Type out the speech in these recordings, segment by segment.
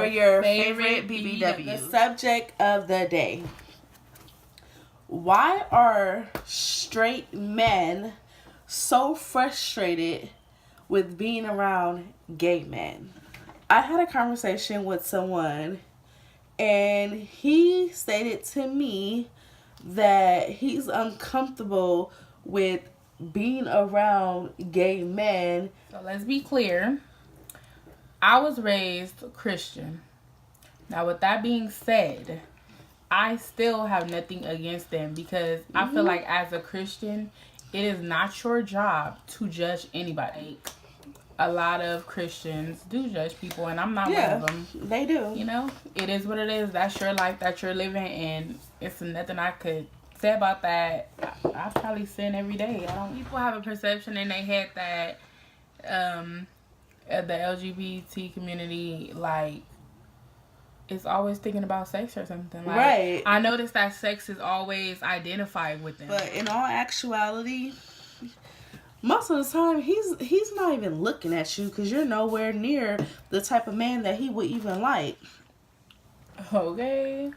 your favorite BBWs. The subject of the day. Why are straight men so frustrated with being around gay men? I had a conversation with someone, and he stated to me that he's uncomfortable with being around gay men. So let's be clear. I was raised Christian. Now, with that being said, I still have nothing against them because I feel like as a Christian, it is not your job to judge anybody. A lot of Christians do judge people, and I'm not one of them. They do. You know, it is what it is. That's your life that you're living, and it's nothing I could say about that. I probably sin every day. People have a perception in their head that the LGBT community, like, is always thinking about sex or something. Like, right. I noticed that sex is always identified with them. But in all actuality, most of the time, he's not even looking at you because you're nowhere near the type of man that he would even like. Okay.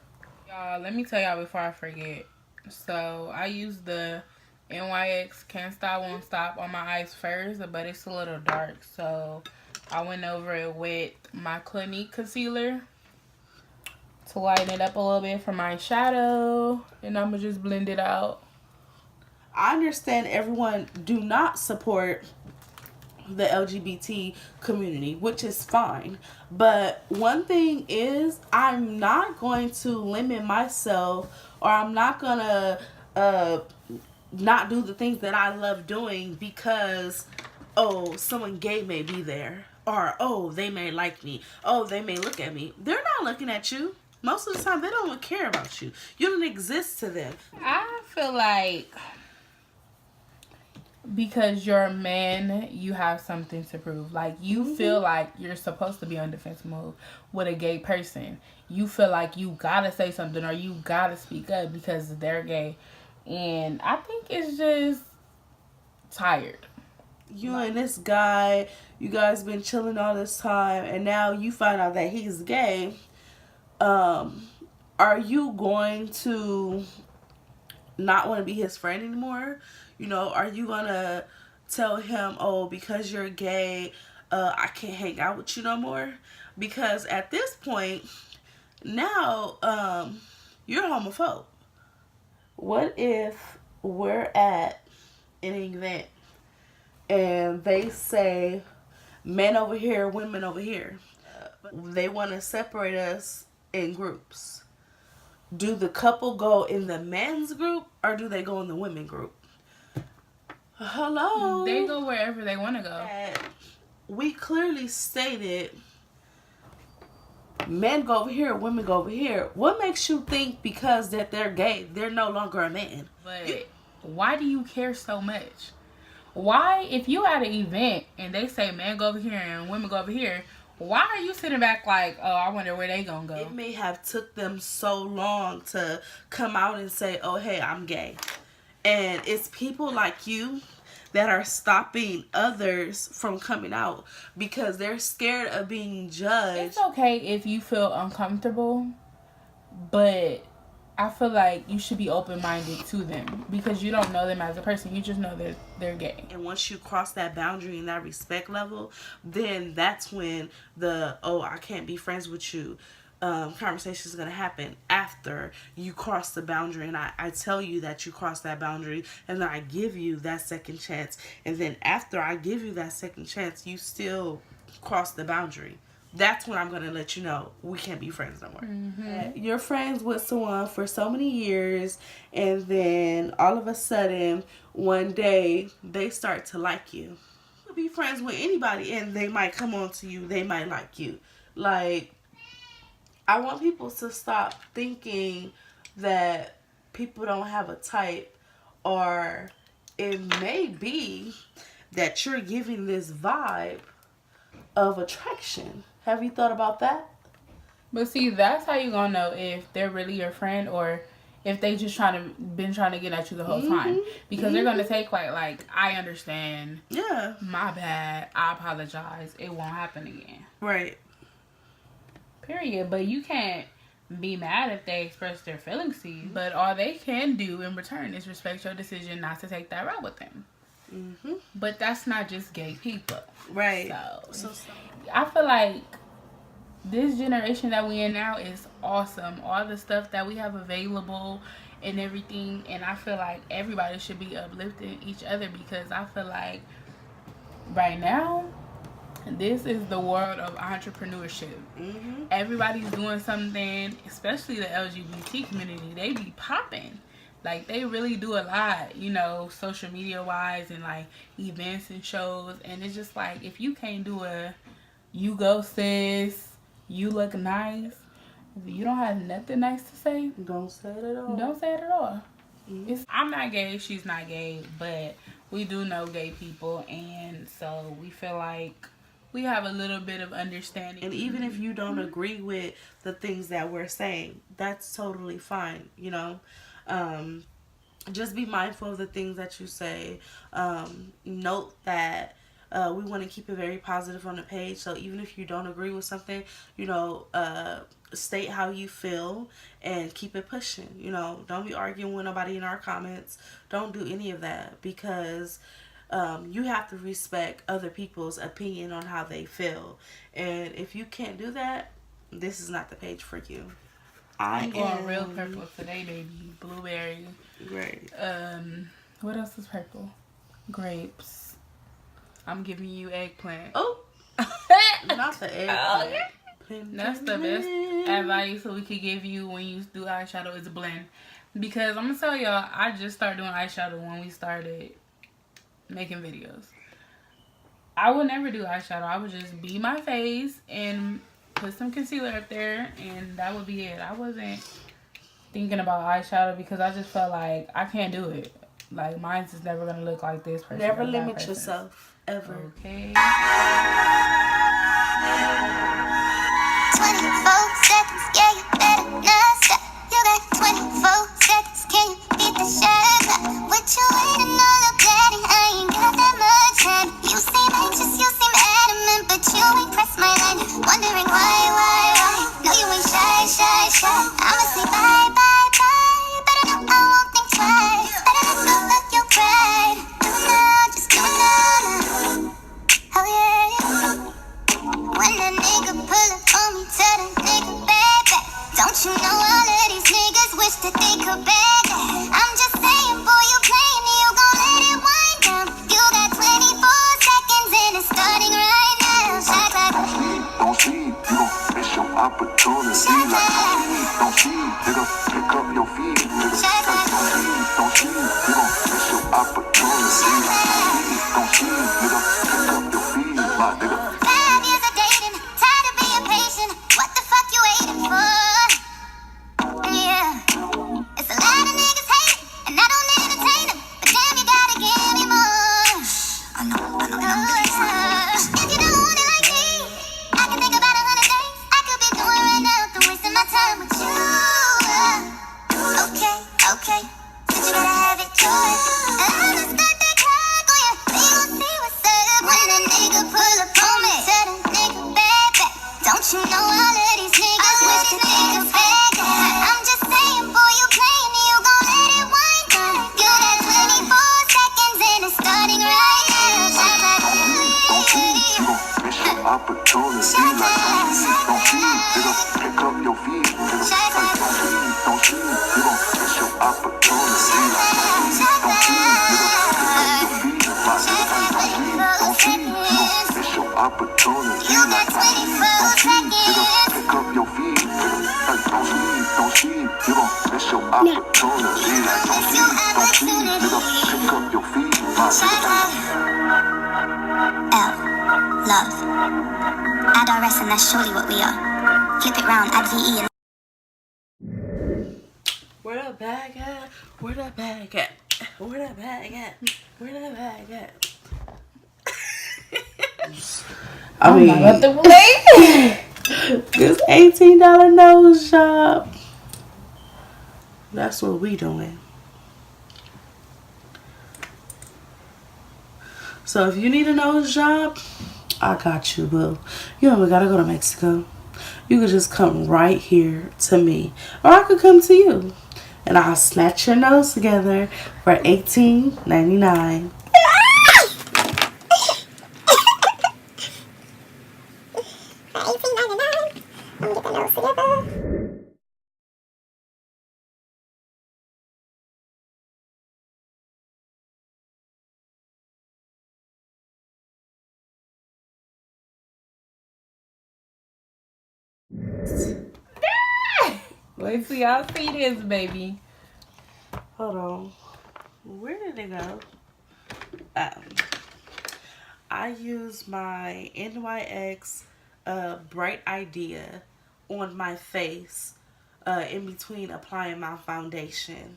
Y'all, let me tell y'all before I forget. So, I used the NYX Can't Stop, Won't Stop on my eyes first, but it's a little dark. So, I went over it with my Clinique concealer to lighten it up a little bit for my shadow. And I'm going to just blend it out. I understand everyone do not support the LGBT community, which is fine. But one thing is, I'm not going to limit myself, or I'm not going to not do the things that I love doing because, oh, someone gay may be there. Or, oh, they may like me. Oh, they may look at me. They're not looking at you. Most of the time, they don't care about you. You don't exist to them. I feel like because you're a man, you have something to prove. Like, you feel like you're supposed to be on defense mode with a gay person. You feel like you gotta say something or you gotta speak up because they're gay. And I think it's just tired. You and this guy, you guys been chilling all this time, and now you find out that he's gay. Are you going to not want to be his friend anymore? You know, are you going to tell him, oh, because you're gay, I can't hang out with you no more? Because at this point, now, you're a homophobe. What if we're at an event and they say men over here, women over here? They want to separate us in groups. Do the couple go in the men's group or do they go in the women group? Hello? They go wherever they want to go. We clearly stated men go over here, women go over here. What makes you think because that they're gay, they're no longer a man? But why do you care so much? Why, if you at an event and they say men go over here and women go over here, why are you sitting back like, oh, I wonder where they gonna go? It may have took them so long to come out and say, oh, hey, I'm gay. And it's people like you that are stopping others from coming out because they're scared of being judged. It's okay if you feel uncomfortable, but I feel like you should be open-minded to them because you don't know them as a person. You just know that they're gay. And once you cross that boundary and that respect level, then that's when the, oh, I can't be friends with you conversation is going to happen after you cross the boundary. And I tell you that you cross that boundary, and then I give you that second chance. And then after I give you that second chance, you still cross the boundary. That's when I'm going to let you know we can't be friends no more. Mm-hmm. You're friends with someone for so many years, and then all of a sudden, one day, they start to like you. You can be friends with anybody, and they might come on to you. They might like you. Like, I want people to stop thinking that people don't have a type, or it may be that you're giving this vibe of attraction. Have you thought about that? But see, that's how you gonna know if they're really your friend or if they just been trying to get at you the whole time. Because they're gonna take like, I understand. Yeah. My bad. I apologize. It won't happen again. Right. Period. But you can't be mad if they express their feelings to you. But all they can do in return is respect your decision not to take that route with them. Mm-hmm. But that's not just gay people. Right. So I feel like this generation that we in now is awesome. All the stuff that we have available and everything. And I feel like everybody should be uplifting each other, because I feel like right now, this is the world of entrepreneurship. Mm-hmm. Everybody's doing something, especially the LGBT community. They be popping. Like, they really do a lot, you know, social media wise, and like events and shows. And it's just like, if you can't do a "you go sis, you look nice," if you don't have nothing nice to say, don't say it at all. Don't say it at all. Mm-hmm. I'm not gay, she's not gay, but we do know gay people, and so we feel like we have a little bit of understanding. And even if you don't agree with the things that we're saying, that's totally fine, you know. Just be mindful of the things that you say. Note that we want to keep it very positive on the page. So even if you don't agree with something, you know, state how you feel and keep it pushing. You know, don't be arguing with nobody in our comments. Don't do any of that, because you have to respect other people's opinion on how they feel. And if you can't do that, this is not the page for you. I'm going real purple today, baby. Blueberry. Great. What else is purple? Grapes. I'm giving you eggplant. Oh, not the eggplant. That's the best advice we could give you when you do eyeshadow is a blend. Because I'm gonna tell y'all, I just started doing eyeshadow when we started making videos. I would never do eyeshadow. I would just be my face and put some concealer up there, and that would be it. I wasn't thinking about eyeshadow because I just felt like I can't do it. Like, mine's is never gonna look like this person. Never limit yourself, ever. Okay. 24 seconds, yeah, you better not stop. You got 24 seconds, can you beat the shot? What you waiting on, little daddy? I ain't got that much time. You seem anxious, you seem adamant, but you ain't pressed my line. Wondering why? No, you ain't shy. I'ma say bye, but I know I won't think twice. Better not go up your pride. Do it now, just do it now. Oh yeah. When that nigga pull up on me, tell that nigga back. Don't you know all of these niggas wish that they could back? I'm just saying, boy, you playing, you gon' let it wind down. You got 24 seconds and it's starting right now. Shot clock. Don't see, you gon' miss your opportunity. Don't see, nigga, pick up your feet. Nigga, don't see, you gon' miss your opportunity. Don't see, nigga, pick up your feet, my nigga. 5 years of dating, tired of being patient. What the fuck you waiting for? Yeah, it's a lot of niggas hating, and I don't entertain them. But damn, you gotta give me more. I know. If you don't want it like me, I can think about 100 things I could be doing right now, than wasting my time with you. Okay, since you gotta have it, do it. And I'm gonna start that clock on you. We gon' see what's up when that nigga pull up on me. Tell that nigga back. Don't you know all of these niggas wish that they could back? I'm just saying, boy, you playing, you gon' let it wind down. You got 24 seconds and it's starting right now. Shot clock. Don't see, you gon' miss your opportunity. Don't see, nigga, pick up your feet. Nigga, don't see, you gon' miss your opportunity. Don't see, nigga, pick up your feet. Don't see, you gon' miss your opportunity. You got 24 seconds. Pick up your feet. Don't see, you gon' miss your opportunity. Don't see, nigga, pick up your feet. L, love. Add RS and that's surely what we are. Flip it round, add VE and Where the bag at? Where the bag at? Where the bag at? Where the bag at? I mean, What the play? this $18 nose job. That's what we doing. So if you need a nose job, I got you, boo. You don't even gotta go to Mexico. you could just come right here to me. Or I could come to you. And I'll snatch your nose together for $18.99. Wait till y'all see this, baby. Hold on. Where did it go? I use my NYX Bright Idea on my face in between applying my foundation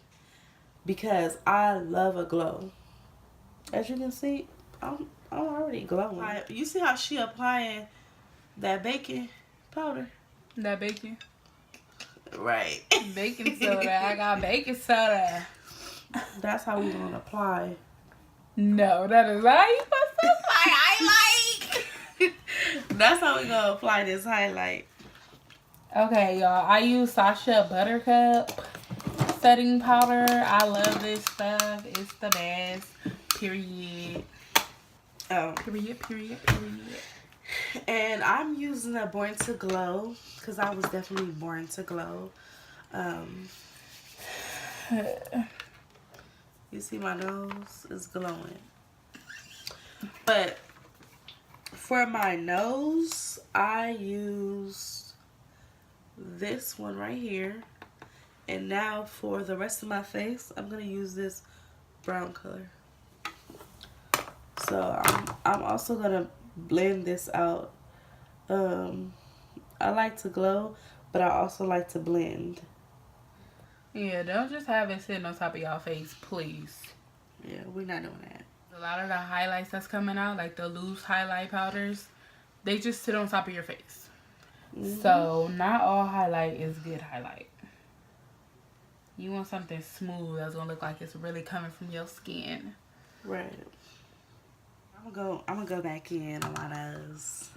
because I love a glow. As you can see, I'm already glowing. You see how she applying that baking powder? That bacon? Right. Baking soda. I got baking soda. That's how we gonna apply. No, that is not how you supposed to apply highlight. That's how we gonna apply this highlight. Okay, y'all. I use Sasha Buttercup setting powder. I love this stuff. It's the best. Period. Oh. Period. And I'm using a Born to Glow because I was definitely born to glow. You see my nose is glowing. But for my nose, I use this one right here. And now for the rest of my face, I'm going to use this brown color. So I'm also going to blend this out. I like to glow, but I also like to blend. Yeah, don't just have it sitting on top of y'all face, please. Yeah, we're not doing that. A lot of the highlights that's coming out, like the loose highlight powders, they just sit on top of your face. Mm-hmm. So not all highlight is good highlight. You want something smooth that's gonna look like it's really coming from your skin. Right. I'm gonna go back in on my nose.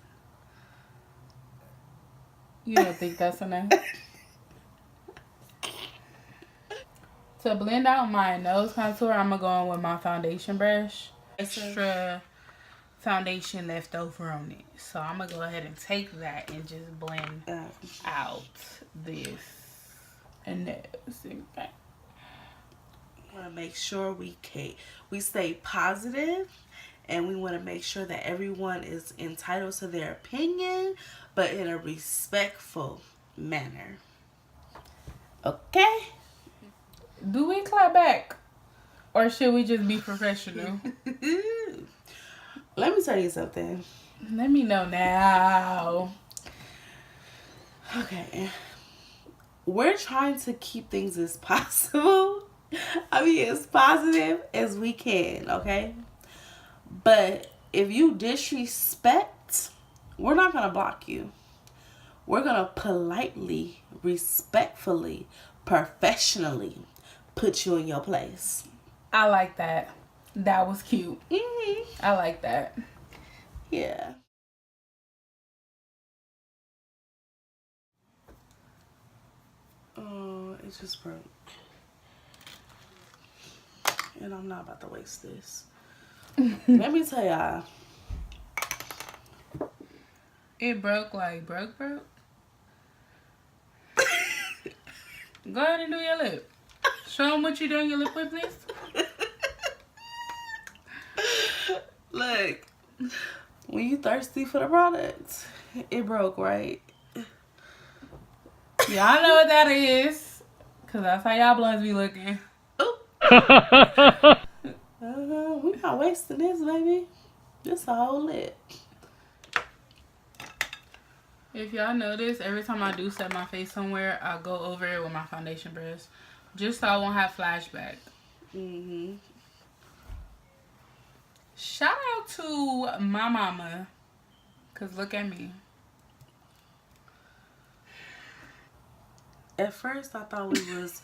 You don't think that's enough? To blend out my nose contour, I'm going to go in with my foundation brush. Extra foundation left over on it. So I'm going to go ahead and take that and just blend out this and this. Okay. We want to make sure we stay positive, and we want to make sure that everyone is entitled to their opinion, but in a respectful manner. Okay? Do we clap back? Or should we just be professional? Let me tell you something. Let me know now. Okay. We're trying to keep things as possible. I mean, as positive as we can, okay? But if you disrespect, we're not going to block you. We're going to politely, respectfully, professionally put you in your place. I like that. That was cute. Mm-hmm. I like that. Yeah. Oh, it just broke. And I'm not about to waste this. Let me tell y'all. It broke broke? Go ahead and do your lip. Show them what you doing your lip with, please. Look, when you thirsty for the product, it broke, right? Y'all know what that is. Because that's how y'all blunts be looking. We not wasting this, baby. This a whole lip. If y'all notice, every time I do set my face somewhere, I go over it with my foundation brush. Just so I won't have flashback. Mm-hmm. Shout out to my mama. Because look at me. At first, I thought we was,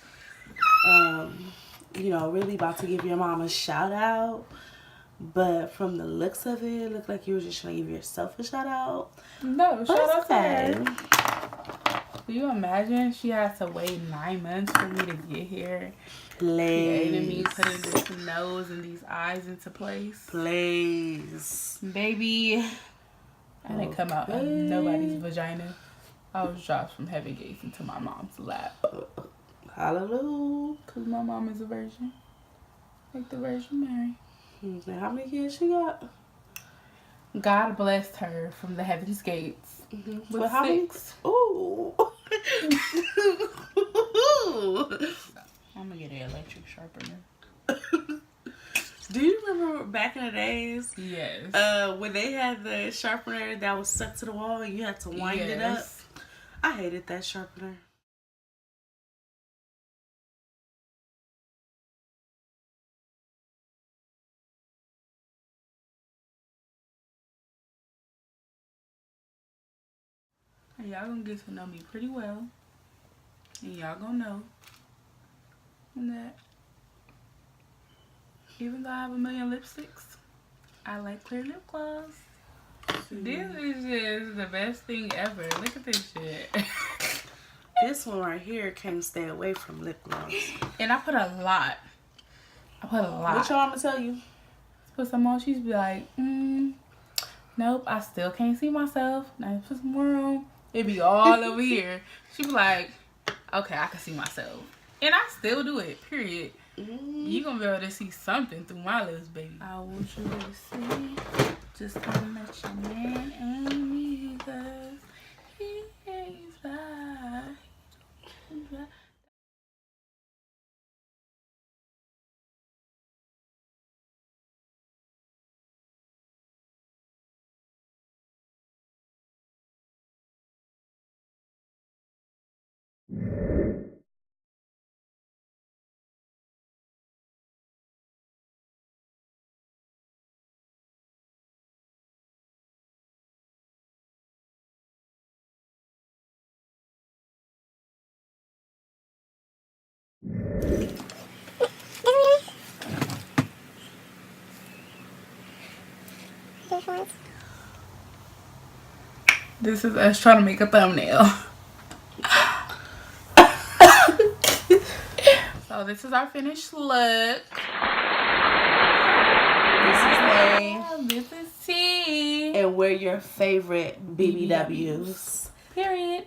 really about to give your mom a shout out. But from the looks of it, it looked like you were just trying to give yourself a shout out. No, shout out to her. Do you imagine she has to wait 9 months for me to get here? Creating me, putting this nose and these eyes into place. Baby, I didn't come out of nobody's vagina. I was dropped from heaven gates into my mom's lap. Hallelujah. Because my mom is a virgin. Like the Virgin Mary. And how many kids she got? God blessed her from the heaven's gates. Mm-hmm. With how 6. Ooh. I'm going to get an electric sharpener. Do you remember back in the days? Yes. When they had the sharpener that was stuck to the wall and you had to wind it up? I hated that sharpener. And y'all gonna get to know me pretty well. And y'all gonna know that even though I have a million lipsticks, I like clear lip gloss. This is just the best thing ever. Look at this shit. This one right here can't stay away from lip gloss. And I put a lot. What your mama tell you? Put some on, she's be like, nope, I still can't see myself. Now put some more on. It be all over here. She be like, okay, I can see myself. And I still do it, period. You gonna be able to see something through my lips, baby. I want you to see just how much your man ain't me, cause he ain't fly. This is us trying to make a thumbnail. So this is our finished look. This is May. This is T. And we're your favorite BBW's. Period.